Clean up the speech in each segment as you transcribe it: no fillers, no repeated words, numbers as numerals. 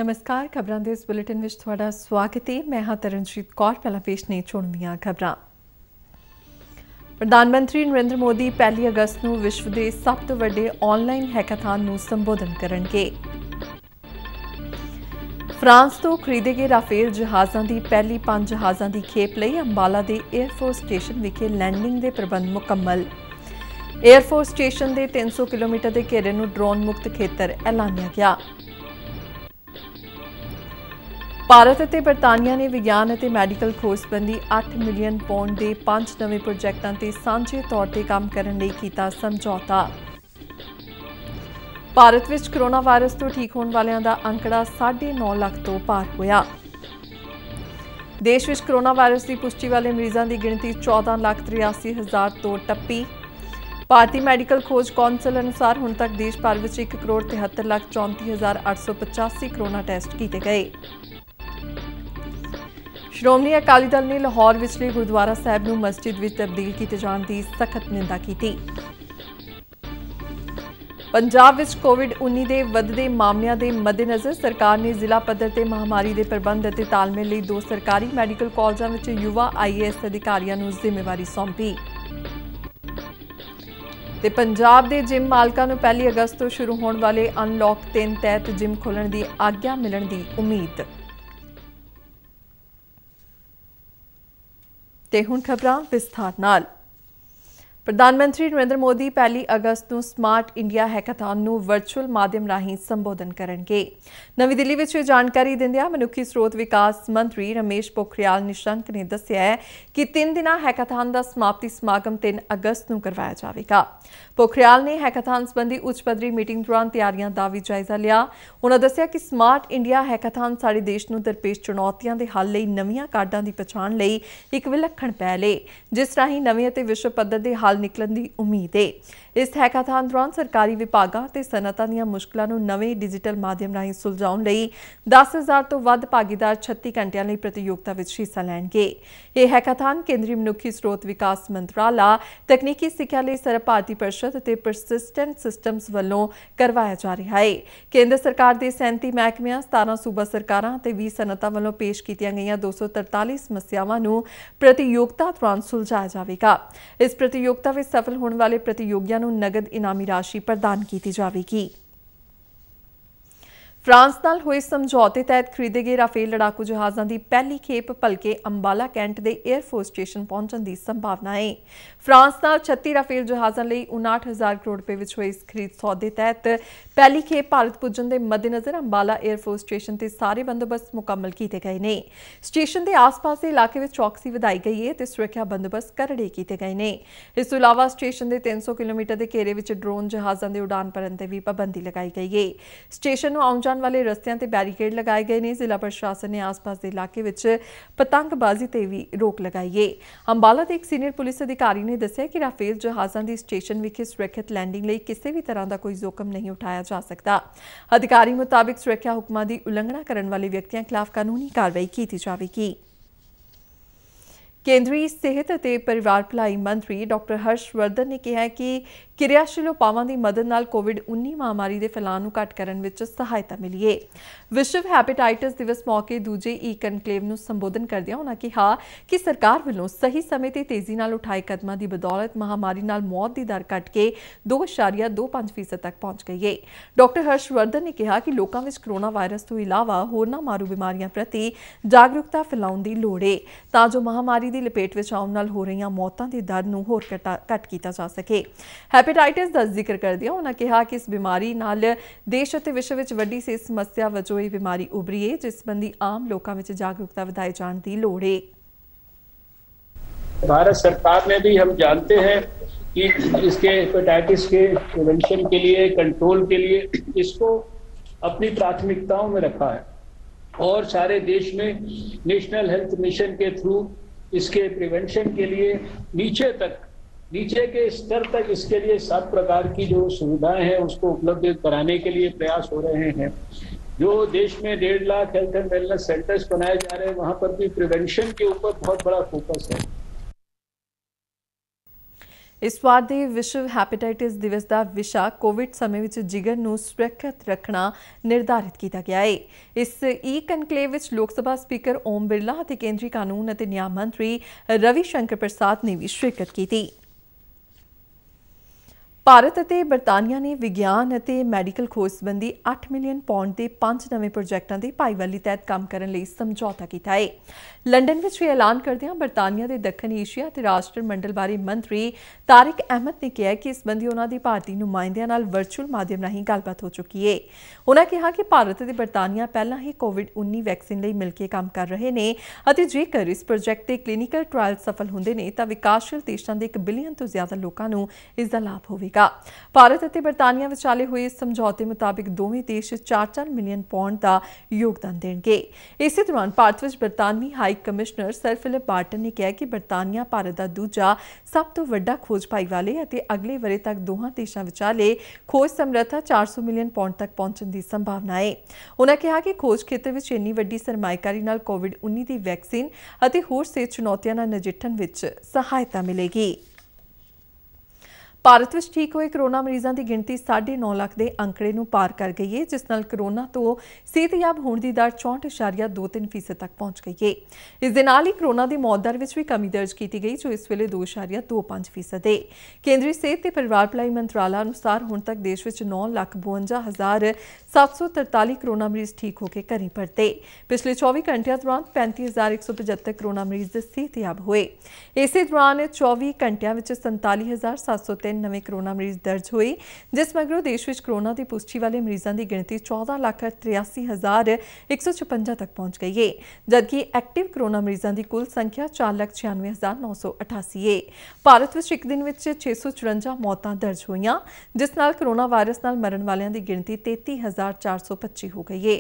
नमस्कार। खबरां दे इस बुलेटिन विच तुहाडा स्वागत है। मैं हां तरनजीत कौर। पहला पेश ने चुणवीआं खबरां। प्रधानमंत्री नरेंद्र मोदी 1 अगस्त ਨੂੰ विश्व के सब तो वड्डे ऑनलाइन हैकाथॉन ਨੂੰ संबोधन करनगे। फ्रांस तो खरीदे गए राफेल जहाज़ों की पहली 5 जहाज़ों की खेप ਲਈ अंबाला के एयरफोर्स स्टेशन विखे लैंडिंग के प्रबंध मुकम्मल। एयरफोर्स स्टेशन के 300 किलोमीटर के घेरे ਨੂੰ ड्रोन मुक्त खेतर ऐलानिया गया। भारत और बरतानिया ने विज्ञान और मैडिकल खोज संबंधी 8 मिलियन पौंड के 5 नवे प्रोजैक्टों से सांझे तौर पर काम करने लई कीता समझौता। भारत में कोरोना वायरस तो ठीक होने वालों का अंकड़ा 9.5 लाख तो पार होया। देश में कोरोना वायरस की पुष्टि वाले मरीजों की गिणती 14,83,000 तो टप्पी। भारतीय मैडिकल खोज कौंसल अनुसार हुण तक देश भर में 1,73,34,885 कोरोना टैसट किए गए। श्रोमणी अकाली दल ने लाहौर विचले गुरुद्वारा साहिब ਨੂੰ मस्जिद ਵਿੱਚ तब्दील किए जाने की सख्त निंदा की। पंजाब ਵਿੱਚ कोविड-19 के ਵਧਦੇ मामलों के मद्देनज़र सरकार ने जिला पद्धर ते महामारी के प्रबंध और तालमेल ਲਈ 2 सरकारी मैडिकल कॉलेजों में युवा IAS अधिकारियों को जिम्मेवारी सौंपी। पंजाब के जिम मालकों को 1 अगस्त तो शुरू होने वाले अनलॉक 3 तहत जिम खोलने की आग्ञा मिलने की उम्मीद। ते हुण खबरां विस्तार नाल। प्रधानमंत्री नरेंद्र मोदी 1 अगस्त को स्मार्ट इंडिया हैकाथॉन ਨੂੰ वर्चुअल माध्यम राਹੀਂ संबोधन करेंगे। नवी दिल्ली में यह जानकारी दिंदियां मनुखी स्रोत विकास मंत्री रमेश पोखरियाल निशंक ने दस्सिया है कि 3 दिना हैकाथॉन का समाप्ति समागम 3 अगस्त को करवाया जाएगा। पोखरियाल ने हैकाथॉन संबंधी उच्च पद्धरी मीटिंग दौरान तैयारियां का भी जायजा लिया। उन्होंने दस्सिया कि स्मार्ट इंडिया हैकाथॉन साडे देश को दरपेश चुनौतियों के हल लई नवीं काढां की पछाण लई एक विलक्षण पहल है, जिस राहीं नवीं अते विश्व पद्धर के हल निकलण की उम्मीद है। इस हैकाथॉन दौरान सरकारी विभागां ते सनअतां दीआं मुश्किलां नूं नवें डिजिटल माध्यम राहीं सुलझाउण लई 10,000 तो वध भागीदार 36 घंटियां लई प्रतियोगिता विच हिस्सा लैणगे। यह हैकाथॉन केंद्रीय मनुखी स्रोत विकास मंत्राला, तकनीकी सिक्ख्या लई सर्व भारती परिषद ते परसिस्टेंट सिस्टम्स वल्लों करवाया जा रहा है। केंद्र सरकार के 37 महकमियां, 17 सूबा सरकारां ते 20 सनअतां वल्लों पेश कीतियां गईयां 243 समस्यावां नूं प्रतियोगिता दौरान सुलझाया जाएगा। इस प्रतियोगिता में सफल होने वाले प्रतियोगियों को नगद इनामी राशि प्रदान की जाएगी। फ्रांस नाल होए समझौते तहत खरीदे गए राफेल लड़ाकू जहाज़ों की पहली खेप भलके अंबाला कैंट के एयरफोर्स स्टेशन पहुंचने की संभावना है। फ्रांस नाल 36 राफेल जहाज़ों लिए 59,000 करोड़ रुपए में हुए इस खरीद सौदे तहत पहली खेप भारत पुजन के मद्देनज़र अंबाला एयरफोर्स स्टेशन से सारे बंदोबस्त मुकम्मल किए गए हैं। स्टेशन के आस पास के इलाके में चौकसी वधाई गई है तो सुरक्षा बंदोबस्त करड़े किए गए हैं। इस तो इलावा स्टेशन के 300 किलोमीटर के घेरे में ड्रोन जहाज़ों के उड़ान भरन पर भी पाबंदी लगाई गई है। स्टेशन में आउण जाण वाले रस्तियां ते बैरीकेड लगाए गए हैं। जिला प्रशासन ने आस-पास के इलाके में पतंगबाजी ते भी रोक लगाई है। अंबाला के एक सीनियर पुलिस अधिकारी ने दस्सिया कि राफेल जहाज़ों की स्टेशन विखे सुरक्षित लैंडिंग लिए किसी भी तरह का कोई जोखिम नहीं उठाया जा सकता। अधिकारी मुताबिक सुरक्षा हुक्मां की उलंघना करने वाले व्यक्तियों खिलाफ कानूनी कार्रवाई की जाएगी। केंद्रीय सेहत और परिवार भलाई मंत्री डॉक्टर हर्षवर्धन ने कहा है कि क्रियाशील उपावां की मदद नाल कोविड-19 महामारी के फैलाव को घट करने में सहायता मिली है। विश्व हैपेटाइटिस दिवस मौके दूजे ई कनकलेव को संबोधन करदिआं उन्होंने कहा कि सरकार वालों सही समय ते तेजी नाल उठाए कदमां की बदौलत महामारी नाल मौत की दर घट के 2.25% तक पहुंच गई है। डॉक्टर हर्षवर्धन ने कहा कि लोगों में कोरोना वायरस तो इलावा होरनां मारू बीमारियों प्रति जागरूकता फैलाउण की लोड़ है तां जो महामारी की लपेट में आउण नाल हो रही मौतों की दर नूं होर घट किया जा सके। हैपेटाइटिस का जिक्र करदिआं उन्होंने कहा कि इस बीमारी नाल देश और विश्व में वड्डी सेहत समस्या वजों यह बीमारी उभरी है, जिस संबंधी आम लोगों में जागरूकता वधाए जाने की लोड़ है। भारत सरकार ने भी, हम जानते हैं कि इसके हेपेटाइटिस के प्रिवेंशन के लिए, कंट्रोल के लिए इसको अपनी प्राथमिकताओं में रखा है और सारे देश में नेशनल हेल्थ मिशन के थ्रू इसके प्रिवेंशन के लिए नीचे के स्तर तक इसके लिए सब प्रकार की जो सुविधाएं हैं उसको उपलब्ध कराने के लिए प्रयास हो रहे हैं। जो देश में 1.5 lakh health and wellness centres बनाए जा रहे हैं वहां पर भी प्रिवेंशन के ऊपर बहुत बड़ा फोकस है। इस वार ਦੇ ਵਿਸ਼ਵ ਹੈਪੇਟਾਈਟਿਸ ਦਿਵਸ ਦਾ ਵਿਸ਼ਾ ਕੋਵਿਡ ਸਮੇਂ ਵਿੱਚ ਜਿਗਰ ਨੂੰ ਸੁਰੱਖਿਅਤ ਰੱਖਣਾ ਨਿਰਧਾਰਿਤ ਕੀਤਾ ਗਿਆ ਹੈ। ਇਸ ਕਨਕਲੇਵ ਵਿੱਚ ਲੋਕ ਸਭਾ ਸਪੀਕਰ ਓਮ ਬਿਰਲਾ ਅਤੇ ਕੇਂਦਰੀ ਕਾਨੂੰਨ ਅਤੇ ਨਿਆਂ ਮੰਤਰੀ ਰਵੀ ਸ਼ੰਕਰ ਪ੍ਰਸਾਦ ਨੇ ਵੀ ਸ਼ਿਰਕਤ ਕੀਤੀ। ਭਾਰਤ ਅਤੇ ਬਰਤਾਨੀਆ ਨੇ ਵਿਗਿਆਨ ਅਤੇ ਮੈਡੀਕਲ ਖੋਜ ਸੰਬੰਧੀ 8 ਮਿਲੀਅਨ ਪਾਉਂਡ ਦੇ 5 ਨਵੇਂ ਪ੍ਰੋਜੈਕਟਾਂ ਦੇ ਭਾਈਵਾਲੀ ਤਹਿਤ ਕੰਮ ਕਰਨ ਲਈ ਸਮਝੌਤਾ ਕੀਤਾ ਹੈ। ਲੰਡਨ ਵਿੱਚ ਇਹ ਐਲਾਨ ਕਰਦਿਆਂ ਬਰਤਾਨੀਆ ਦੇ ਦੱਖਣ ਏਸ਼ੀਆ ਅਤੇ ਰਾਸ਼ਟਰ ਮੰਡਲ ਬਾਰੇ ਮੰਤਰੀ ਤਾਰਿਕ ਅਹਿਮਦ ਨੇ ਕਿਹਾ ਕਿ ਇਸ ਸੰਬੰਧੀ ਉਹਨਾਂ ਦੀ ਭਾਰਤੀ ਨੁਮਾਇੰਦਿਆਂ ਨਾਲ ਵਰਚੁਅਲ ਮਾਧਿਅਮ ਰਾਹੀਂ ਗੱਲਬਾਤ ਹੋ ਚੁੱਕੀ ਹੈ। ਉਹਨਾਂ ਕਿਹਾ ਕਿ ਭਾਰਤ ਅਤੇ ਬਰਤਾਨੀਆ ਪਹਿਲਾਂ ਹੀ ਕੋਵਿਡ-19 ਵੈਕਸੀਨ ਲਈ ਮਿਲ ਕੇ ਕੰਮ ਕਰ ਰਹੇ ਨੇ ਅਤੇ ਜੇਕਰ ਇਸ ਪ੍ਰੋਜੈਕਟ ਦੇ ਕਲੀਨਿਕਲ ਟ੍ਰਾਇਲ ਸਫਲ ਹੁੰਦੇ ਨੇ ਤਾਂ ਵਿਕਾਸਸ਼ੀਲ ਦੇਸ਼ਾਂ ਦੇ 1 ਬਿਲੀਅਨ ਤੋਂ ਜ਼ਿਆਦਾ ਲੋਕਾਂ ਨੂੰ ਇਸ ਦਾ ਲਾਭ ਹੋਵੇਗਾ। ਭਾਰਤ ਅਤੇ ਬਰਤਾਨੀਆ ਵਿਚਾਲੇ ਹੋਏ ਇਸ ਸਮਝੌਤੇ ਮੁਤਾਬਿਕ ਦੋਵੇਂ ਦੇਸ਼ 4-4 ਮਿਲੀਅਨ ਪਾਉਂਡ ਦਾ ਯੋਗਦਾਨ ਦੇਣਗੇ। ਇਸੇ ਦੌਰਾਨ ਭਾਰਤ ਵਿੱਚ ਬਰਤਾਨਵੀ ਹਾਈ ਕਮਿਸ਼ਨਰ ਸਰ ਫਿਲਿਪ ਬਾਰਟਨ ਨੇ ਕਿਹਾ ਕਿ ਬਰਤਾਨੀਆ ਭਾਰਤ ਦਾ ਦੂਜਾ ਸਭ ਤੋਂ ਵੱਡਾ ਖੋਜ ਭਾਈਵਾਲ ਹੈ ਅਤੇ ਅਗਲੇ ਵਰ੍ਹੇ ਤੱਕ ਦੋਹਾਂ ਦੇਸ਼ਾਂ ਵਿਚਾਲੇ ਖੋਜ ਸਮਰੱਥਾ 400 ਮਿਲੀਅਨ ਪਾਉਂਡ ਤੱਕ ਪਹੁੰਚਣ ਦੀ ਸੰਭਾਵਨਾ ਹੈ। ਉਨ੍ਹਾਂ ਕਿਹਾ ਕਿ ਖੋਜ ਖੇਤਰ ਵਿੱਚ ਇੰਨੀ ਵੱਡੀ ਸਰਮਾਏਕਾਰੀ ਨਾਲ ਕੋਵਿਡ-19 ਦੀ ਵੈਕਸੀਨ ਅਤੇ ਹੋਰ ਸਿਹਤ ਚੁਣੌਤੀਆਂ ਨਾਲ ਨਜਿੱਠਣ ਵਿੱਚ ਸਹਾਇਤਾ ਮਿਲੇਗੀ। ਭਾਰਤ ਵਿੱਚ ਠੀਕ ਹੋਏ ਕਰੋਨਾ ਮਰੀਜ਼ਾਂ ਦੀ ਗਿਣਤੀ 9.5 ਲੱਖ ਦੇ ਅੰਕੜੇ ਨੂੰ ਪਾਰ ਕਰ ਗਈ ਹੈ, ਜਿਸ ਨਾਲ ਕਰੋਨਾ ਤੋਂ ਸਿਹਤਯਾਬ ਹੋਣ ਦੀ ਦਰ 64.23% ਤੱਕ ਪਹੁੰਚ ਗਈ ਹੈ। ਇਸ ਦੇ ਨਾਲ ਹੀ ਕਰੋਨਾ ਦੀ ਮੌਤ ਦਰ ਵਿੱਚ ਵੀ ਕਮੀ ਦਰਜ ਕੀਤੀ ਗਈ, ਜੋ ਇਸ ਵੇਲੇ 2.25% ਹੈ। ਕੇਂਦਰੀ ਸਿਹਤ ਤੇ ਪਰਿਵਾਰ ਭਲਾਈ ਮੰਤਰਾਲਾ ਅਨੁਸਾਰ ਹੁਣ ਤੱਕ ਦੇਸ਼ ਵਿੱਚ 9,52,743 ਕਰੋਨਾ ਮਰੀਜ਼ ਠੀਕ ਹੋ ਕੇ ਘਰ ਪਰਤੇ। ਪਿਛਲੇ 24 ਘੰਟਿਆਂ ਦੌਰਾਨ 35,175 ਕਰੋਨਾ ਮਰੀਜ਼ ਸਿਹਤਯਾਬ ਹੋਏ। ਇਸੇ ਦੌਰਾਨ 24 ਘੰਟਿਆਂ ਵਿੱਚ 47,703 ਨਵੇਂ ਕਰੋਨਾ ਮਰੀਜ਼ ਦਰਜ ਹੋਏ, ਜਿਸ ਮਗਰੋਂ ਦੇਸ਼ ਵਿੱਚ ਕਰੋਨਾ ਦੀ ਪੁਸ਼ਟੀ ਵਾਲੇ ਮਰੀਜ਼ਾਂ ਦੀ ਗਿਣਤੀ 14,83,156 ਤੱਕ ਪਹੁੰਚ ਗਈ ਹੈ, ਜਦਕਿ ਐਕਟਿਵ ਕਰੋਨਾ ਮਰੀਜ਼ਾਂ ਦੀ ਕੁੱਲ ਸੰਖਿਆ 4,96,988 ਹੈ। ਭਾਰਤ ਵਿੱਚ ਇੱਕ ਦਿਨ ਵਿੱਚ 654 ਮੌਤਾਂ ਦਰਜ ਹੋਈਆਂ, ਜਿਸ ਨਾਲ ਕਰੋਨਾ ਵਾਇਰਸ ਨਾਲ ਮਰਨ ਵਾਲਿਆਂ ਦੀ ਗਿਣਤੀ 33,425 ਹੋ ਗਈ ਹੈ।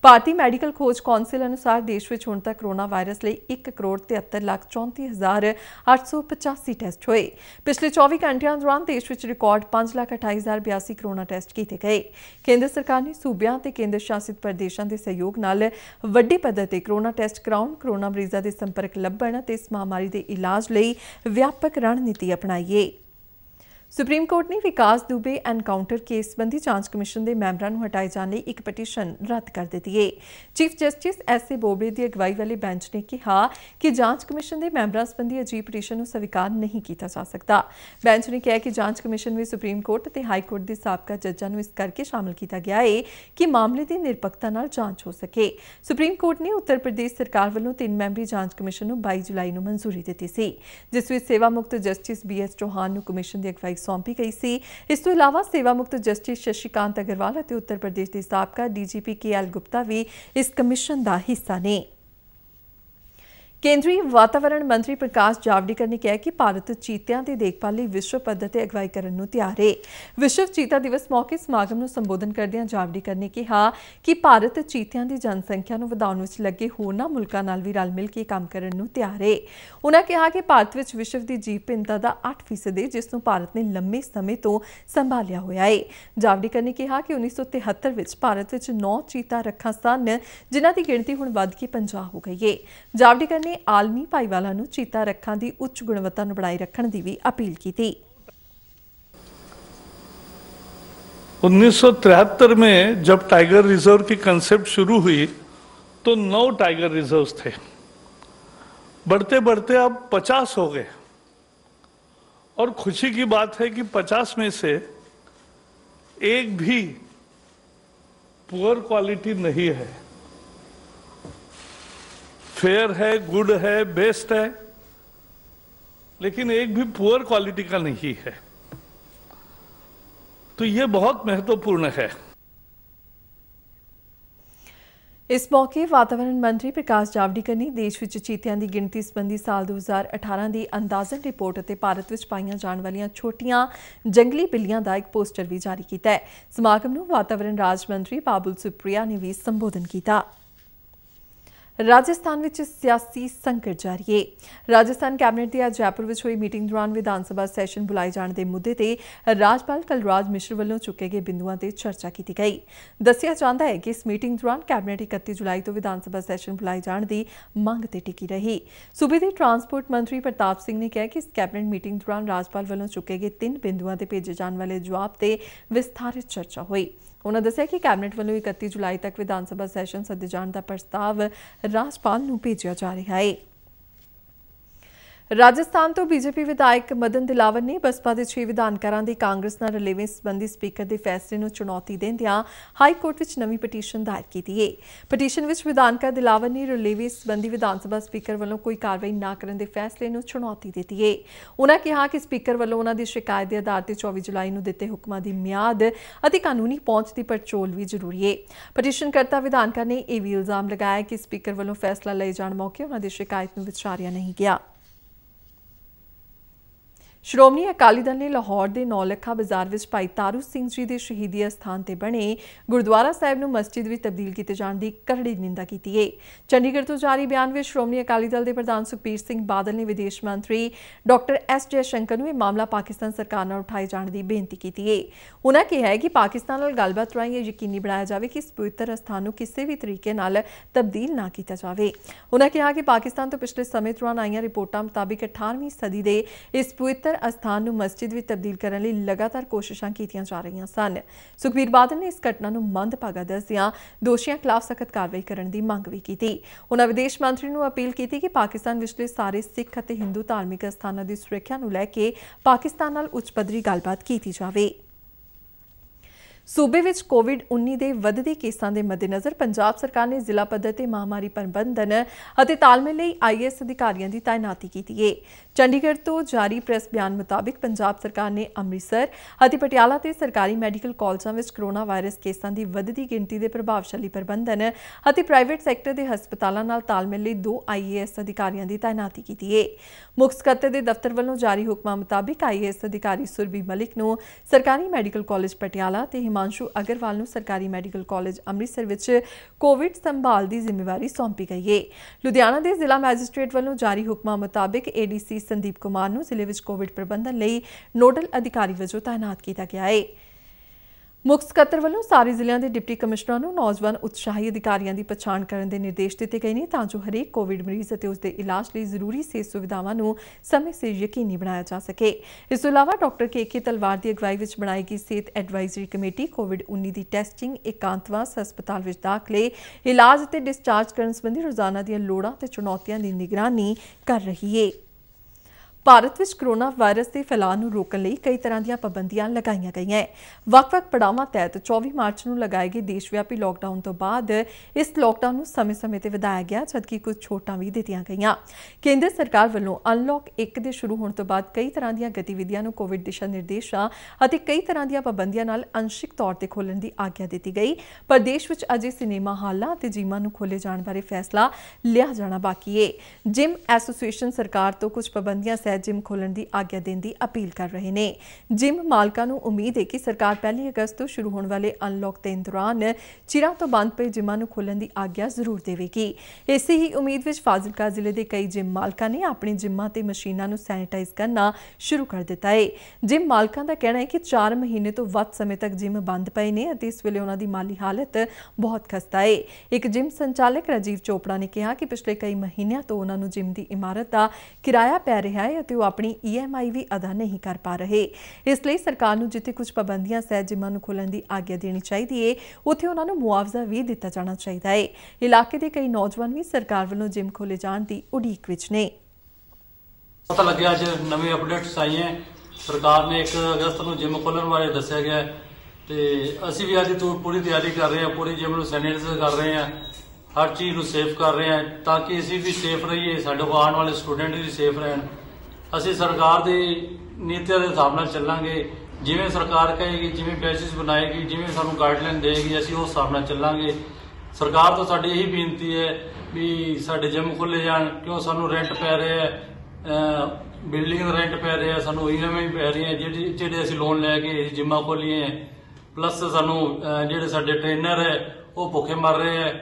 ਭਾਰਤੀ ਮੈਡੀਕਲ ਖੋਜ ਕੌਂਸਲ ਅਨੁਸਾਰ ਦੇਸ਼ ਵਿੱਚ ਹੁਣ ਤੱਕ ਕਰੋਨਾ ਵਾਇਰਸ ਲਈ 1,73,34,885 ਟੈਸਟ ਹੋਏ। ਪਿਛਲੇ 24 ਘੰਟਿਆਂ ਦੌਰਾਨ ਦੇਸ਼ ਵਿੱਚ ਰਿਕਾਰਡ 5,28,082 ਕਰੋਨਾ ਟੈਸਟ ਕੀਤੇ ਗਏ। ਕੇਂਦਰ ਸਰਕਾਰ ਨੇ ਸੂਬਿਆਂ ਤੇ ਕੇਂਦਰ ਸ਼ਾਸਿਤ ਪ੍ਰਦੇਸ਼ਾਂ ਦੇ ਸਹਿਯੋਗ ਨਾਲ ਵੱਡੇ ਪੱਧਰ ਤੇ ਕਰੋਨਾ ਟੈਸਟ ਕਰਾਉਣ, ਕਰੋਨਾ ਮਰੀਜ਼ਾਂ ਦੇ ਸੰਪਰਕ ਲੱਭਣ ਅਤੇ ਇਸ ਮਹਾਮਾਰੀ ਦੇ ਇਲਾਜ ਲਈ ਵਿਆਪਕ ਰਣਨੀਤੀ ਅਪਣਾਈ ਹੈ। ਸੁਪਰੀਮ ਕੋਰਟ ਨੇ ਵਿਕਾਸ ਦੁਬੇ ਐਨਕਾਊਂਟਰ ਕੇਸ ਸੰਬੰਧੀ ਜਾਂਚ ਕਮਿਸ਼ਨ ਦੇ ਮੈਂਬਰਾਂ ਨੂੰ ਹਟਾਏ ਜਾਣ ਲਈ ਇੱਕ ਪਟੀਸ਼ਨ ਰੱਦ ਕਰ ਦਿੱਤੀ ਹੈ। Chief justice S A. ਬੋਬੜੇ ਦੀ ਅਗਵਾਈ ਵਾਲੇ ਬੈਂਚ ਨੇ ਕਿਹਾ ਕਿ ਜਾਂਚ ਕਮਿਸ਼ਨ ਦੇ ਮੈਂਬਰਾਂ ਸੰਬੰਧੀ ਅਜਿਹੀ ਪਟੀਸ਼ਨ ਨੂੰ ਸਵੀਕਾਰ ਨਹੀਂ ਕੀਤਾ ਜਾ ਸਕਦਾ। ਬੈਂਚ ਨੇ ਕਿਹਾ ਕਿ ਜਾਂਚ ਕਮਿਸ਼ਨ ਵਿੱਚ ਸੁਪਰੀਮ ਕੋਰਟ ਅਤੇ ਹਾਈ ਕੋਰਟ ਦੇ ਸਾਬਕਾ ਜੱਜਾਂ ਨੂੰ ਇਸ ਕਰਕੇ ਸ਼ਾਮਲ ਕੀਤਾ ਗਿਆ ਹੈ ਕਿ ਮਾਮਲੇ ਦੀ ਨਿਰਪੱਖਤਾ ਨਾਲ ਜਾਂਚ ਹੋ ਸਕੇ। ਸੁਪਰੀਮ ਕੋਰਟ ਨੇ ਉੱਤਰ ਪ੍ਰਦੇਸ਼ ਸਰਕਾਰ ਵੱਲੋਂ 3 ਮੈਂਬਰੀ ਜਾਂਚ ਕਮਿਸ਼ਨ ਨੂੰ 22 ਜੁਲਾਈ ਨੂੰ ਮਨਜ਼ੂਰੀ ਦਿੱਤੀ ਸੀ, ਜਿਸ ਵਿੱਚ ਸੇਵਾ ਮੁਕਤ ਜਸਟਿਸ B.S. ਚੌਹਾਨ ਨੂੰ ਕਮਿਸ਼ਨ ਦੀ ਅਗਵਾਈ ਸੌਂਪੀ ਗਈ ਸੀ। ਇਸ ਤੋਂ ਇਲਾਵਾ ਸੇਵਾ ਮੁਕਤ ਜਸਟਿਸ ਸ਼ਸ਼ੀਕਾਂਤ ਅਗਰਵਾਲ ਅਤੇ ਉੱਤਰ ਪ੍ਰਦੇਸ਼ ਦੇ ਸਾਬਕਾ DGP KL ਗੁਪਤਾ ਵੀ ਇਸ ਕਮਿਸ਼ਨ ਦਾ ਹਿੱਸਾ ਨੇ। ਕੇਂਦਰੀ ਵਾਤਾਵਰਣ ਮੰਤਰੀ ਪ੍ਰਕਾਸ਼ ਜਾਵੜੇਕਰ ਨੇ ਕਿਹਾ ਕਿ ਭਾਰਤ ਚੀਤਿਆਂ ਦੀ ਦੇਖਭਾਲ ਲਈ ਵਿਸ਼ਵ ਪੱਧਰ ਤੇ ਅਗਵਾਈ ਕਰਨ ਨੂੰ ਤਿਆਰ ਹੈ। ਵਿਸ਼ਵ ਚੀਤਾ ਦਿਵਸ ਮੌਕੇ ਸਮਾਗਮ ਨੂੰ ਸੰਬੋਧਨ ਕਰਦਿਆਂ ਜਾਵੜੇਕਰ ਨੇ ਕਿਹਾ ਕਿ ਭਾਰਤ ਚੀਤਿਆਂ ਦੀ ਜਨਸੰਖਿਆ ਨੂੰ ਵਧਾਉਣ ਵਿੱਚ ਲੱਗੇ ਹੋਰਨਾਂ ਮੁਲਕਾਂ ਨਾਲ ਵੀ ਰਲ ਮਿਲ ਕੇ ਕੰਮ ਕਰਨ ਨੂੰ ਤਿਆਰ ਹੈ। ਉਨ੍ਹਾਂ ਕਿਹਾ ਕਿ ਭਾਰਤ ਵਿੱਚ ਵਿਸ਼ਵ ਦੀ ਜੀਵ ਵਿਭਿੰਨਤਾ ਦਾ 8% ਹੈ, ਜਿਸ ਨੂੰ ਭਾਰਤ ਨੇ ਲੰਮੇ ਸਮੇਂ ਤੋਂ ਸੰਭਾਲਿਆ ਹੋਇਆ ਹੈ। ਜਾਵੜੇਕਰ ਨੇ ਕਿਹਾ ਕਿ 1973 ਵਿੱਚ ਭਾਰਤ ਵਿੱਚ 9 ਚੀਤਾ ਰੱਖਾਂ ਸਨ, ਜਿਨ੍ਹਾਂ ਦੀ ਗਿਣਤੀ ਹੁਣ ਵੱਧ ਕੇ 50 ਹੋ ਗਈ ਹੈ। ਜਾਵੜੇਕਰ ਨੇ आलमी भाईवाला ਨੂੰ चीता रखा की उच्च गुणवत्ता बनाए रखने की भी अपील की थी। 1973 में जब टाइगर रिजर्व की कंसेप्ट शुरू हुई तो 9 टाइगर रिजर्व्स थे, बढ़ते बढ़ते अब 50 हो गए और खुशी की बात है कि 50 में से एक भी पुअर क्वालिटी नहीं है। फेयर है, गुड है, बेस्ट है, लेकिन एक भी पुअर क्वालिटी का नहीं है। तो ये बहुत महत्वपूर्ण है। इस मौके वातावरण मंत्री प्रकाश जावड़ेकर ने देश विच चीतियां की गिणती संबंधी साल 2018 की अंदाजन रिपोर्ट और भारत में पाईयां जाण वालियां छोटियां जंगली बिल्लियां का एक पोस्टर भी जारी किया। समागम में वातावरण राज मंत्री बाबुल सुप्रिया ने भी संबोधन किया। राजस्थान विच सियासी संकट जारी है। राजस्थान कैबिनेट की आज जयपुर विच हुई मीटिंग दौरान विधानसभा सैशन बुलाए जाने के मुद्दे ते राज्यपाल कलराज मिश्र वालों चुके गए बिंदुओं ते चर्चा की गई। दस्सिया जाता है कि इस मीटिंग दौरान कैबिनेट 31 जुलाई तो विधानसभा सैशन बुलाए जाने की मंग ते टिकी रही। सूबे के ट्रांसपोर्ट मंत्री प्रताप सिंह ने कहा कि इस कैबिनेट मीटिंग दौरान राज्यपाल वालों चुके गए 3 बिंदुओं ते भेजे जाने वाले जवाब ते विस्तारित चर्चा हुई। उन्होंने दस्सिया कि कैबिनेट वालों 31 जुलाई तक विधानसभा सैशन सद्दे जाने का प्रस्ताव राज्यपाल नूं भेजिया जा रहा है। राजस्थान तो बीजेपी विधायक मदन दिलावर ने बसपा के 6 विधानकारां दी कांग्रेस नाल रलेवें संबंधी स्पीकर के फैसले नूं चुनौती देंदियां हाई कोर्ट विच नवीं पटीशन दायर कीती है। पटीशन विच विधानकार दिलावर ने रलेवें संबंधी विधानसभा स्पीकर वालों कोई कार्रवाई ना करन दे फैसले नूं चुनौती दी है। उन्होंने कहा कि स्पीकर वालों उन्हां दी शिकायत के आधार पर 24 जुलाई नूं दित्ते हुक्मां दी म्याद अते कानूनी पहुंच की पड़चोल भी जरूरी है। पटीशनकर्ता विधानकार ने यह भी इल्जाम लगाया कि स्पीकर वालों फैसला लए जाण मौके उन्हां दी शिकायत नूं विचारिया नहीं गया। श्रोमणी अकाली दल ने लाहौर के नौलखा बाजार में भाई तारू सिंह जी के शहीदी अस्थान पर बने गुरुद्वारा साहिब नूं मस्जिद में तब्दील किए जाने की करड़ी निंदा की है। चंडीगढ़ तो जारी बयान में श्रोमणी अकाली दल के प्रधान सुखबीर सिंह बादल ने विदेश मंत्री डॉक्टर एस जयशंकर नूं यह मामला पाकिस्तान सरकार नाल उठाए जाने की बेनती की है। उन्होंने कहा है कि पाकिस्तान नाल गलबात राहीं यह यकीनी बनाया जाए कि इस पवित्र अस्थान नूं किसी भी तरीके नाल तब्दील ना किया जाए। उन्होंने कहा कि पाकिस्तान तो पिछले समय दौरान आईयां रिपोर्टां मुताबिक 18वीं सदी के इस पवित्र अस्थान नूं मस्जिद में तब्दील करने लई लगातार कोशिशां कीतियां जा रही सन। सुखबीर बादल ने इस घटना नूं मंदभागा दसदियां दोषियों खिलाफ सख्त कार्रवाई करने की मंग भी की। उन्होंने विदेश मंत्री नूं अपील की कि पाकिस्तान विचले सारे सिख अते हिंदू धार्मिक अस्थानां की सुरक्षा नूं लैके पाकिस्तान नाल उच्च पद्धरी गलबात की जाए। सूबे विच कोविड-19 के वधदे केसां के मद्देनज़र पंजाब सरकार ने जिला पद्धर ते महामारी प्रबंधन अते तालमेल लई IAS अधिकारियों की तैनाती की है। चंडीगढ़ तो जारी प्रेस बयान मुताबिक पंजाब सरकार ने अमृतसर अते पटियाला के सरकारी मैडिकल कॉलेजों में कोरोना वायरस केसां की वधदी गिणती के प्रभावशाली प्रबंधन अते प्राइवेट सैक्टर के हस्पतालों नाल तालमेल लई 2 IAS अधिकारियों की तैनाती की है। मुख सकत्तर के दफ्तर वालों जारी हुक्मां मुताबिक IAS अधिकारी सुरभि मलिक नूं सरकारी मैडिकल कॉलेज पटियाला ते हिमांशु अग्रवाल नूं सरकारी मैडिकल कॉलेज अमृतसर विच कोविड संभाल की जिम्मेवारी सौंपी गई है। लुधियाना के जिला मैजिस्ट्रेट वालों जारी हुक्मां मुताबिक ADC संदीप कुमार नूं जिले विच कोविड प्रबंधन लई नोडल अधिकारी वजों तैनात किया गया है। मुख सकत्तर वालों सारे जिलों के डिप्टी कमिश्नर नूं नौजवान उत्साही अधिकारियों की पछाण करने के निर्देश दिए गए हैं तां जो हरेक कोविड मरीज और उसके इलाज लिए जरूरी सेहत सुविधावां नूं समय सिर यकीनी बनाया जा सके। इस तो इलावा डॉक्टर KK तलवार की अगवाई में बनाई गई सेहत एडवाइजरी कमेटी कोविड-19 की टैसटिंग एकांतवास हस्पताल में दाखले इलाज और डिस्चार्ज करने संबंधी रोजाना दी लोड़ां ते चुनौतियां की निगरानी कर रही है। भारत में कोरोना वायरस के फैलाव को रोकने लई कई तरह दी पाबंदियां लगाई गई हैं। वक्-वक् पड़ावां तहत 24 मार्च को लगाए गए देशव्यापी लॉकडाउन तो बाद इस लॉकडाउन को समय समय पर वधाया गया जबकि कुछ छूटां भी दित्तियां गईयां। केंद्र सरकार वालों अनलॉक 1 के शुरू होने तो बाद कई तरह दी गतिविधियां कोविड दिशा निर्देशों और कई तरह दी पाबंदियां नाल अंशिक तौर पर खोलने की आग्या दी गई पर देश में अजे सिनेमा हालां और जिमां नूं खोले जाने बारे फैसला लिया जाना बाकी है। जिम एसोसीएशन सरकार तो कुछ पाबंदियां जिम खोलने की आग्या देने की अपील कर रहे हैं। जिम मालकां नूं उम्मीद है कि सरकार 1 अगस्त तो शुरू होने वाले अनलॉक 3 दौरान चिरां तो बंद पे जिमां नूं खोलने की आग्या जरूर देवेगी। इसी ही उम्मीद विच फाजिलका जिले के कई जिम मालकां ने अपनी जिमां ते मशीनां नूं सैनिटाइज करना शुरू कर दिता है। जिम मालकां का कहना है कि 4 महीने तो वध समय तक जिम बंद पे ने अते इस वेले उन्हां दी माली हालत बहुत खस्ता है। एक जिम संचालक राजीव चोपड़ा ने कहा कि पिछले कई महीनों तो उन्हां नूं जिम की इमारत का किराया पै रहा है वो अपनी EMI भी अदा नहीं कर पा रहे। इसलिए सरकार नूं जिथे कुछ पाबंदियां सह जिमां नूं खोलण की आग्या देनी चाहिए उत्थे उन्हां नूं मुआवजा भी दिता जाना चाहिए है। इलाके के कई नौजवान भी सरकार वालों जिम खोले जाने की उड़ीक विच ने। पता लगे अज नवी अपडेट्स आई हैं सरकार ने 1 अगस्त को जिम खोलने बारे दस्या गया ते असीं भी अज पूरी तैयारी कर रहे हैं, पूरी जिम नूं सैनिटाइज कर रहे हैं, हर चीज़ नूं सेफ कर रहे हैं ताकि असीं भी सेफ रहिए, साडे कोल आने वाले स्टूडेंट भी सेफ रहन। ਅਸੀਂ सरकार की नीतियों के हिसाब ਨਾਲ ਚੱਲਾਂਗੇ जिवें सरकार कहेगी, जिवें पैसेज बनाएगी, जिवें सानू गाइडलाइन देगी ਅਸੀਂ उस हिसाब ਨਾਲ ਚੱਲਾਂਗੇ। सरकार तो साडी यही बेनती है भी साडे जिम खुले जान क्यों सानू रेंट पै रहे है, बिल्डिंग का रेंट पै रहे है, सानू EMI पै रही है ਜਿਹੜੇ ਅਸੀਂ लोन लैके जिम्मा खोलिए हैं। प्लस सानू ਜਿਹੜੇ साडे ट्रेनर है वो भुखे मर रहे हैं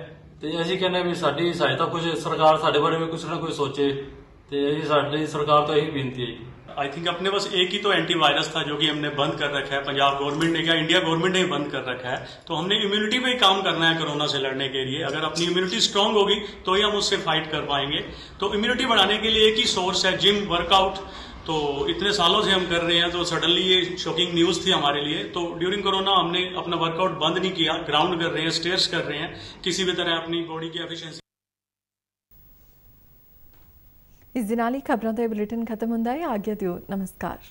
ਤੇ ਅਸੀਂ ਕਹਿੰਦੇ ਵੀ ਸਾਡੀ ਸਹਾਇਤਾ ਕੁਝ ਸਰਕਾਰ ਸਾਡੇ ਬਾਰੇ ਵੀ ਕੁਝ ਨਾ ਕੁਝ ਸੋਚੇ ਤੇ ਅਸੀਂ ਸਾਡੀ ਸਰਕਾਰ ਤੋਂ ਇਹੀ ਬੇਨਤੀ ਹੈ। आई थिंक अपने बस एक ही तो एंटीवायरस था जो कि हमने बंद कर रखा है, पंजाब गवर्नमेंट ने क्या इंडिया गवर्नमेंट ने बंद कर रखा है। तो हमने इम्यूनिटी पे ही काम करना है कोरोना से लड़ने के लिए। अगर अपनी इम्यूनिटी स्ट्रांग होगी तो ही हम उससे फाइट कर पाएंगे। तो इम्यूनिटी बढ़ाने के लिए एक ही सोर्स है, जिम, वर्कआउट। तो इतने सालों से हम कर रहे हैं, तो सडनली ये शॉकिंग न्यूज थी हमारे लिए। तो ड्यूरिंग कोरोना हमने अपना वर्कआउट बंद नहीं किया, ग्राउंड कर रहे हैं, स्टेयर्स कर रहे हैं, किसी भी तरह अपनी बॉडी की एफिशिएंसी। इस दिन वाली खबरों का बुलेटिन खत्म होता है। आज्ञा दियो, नमस्कार।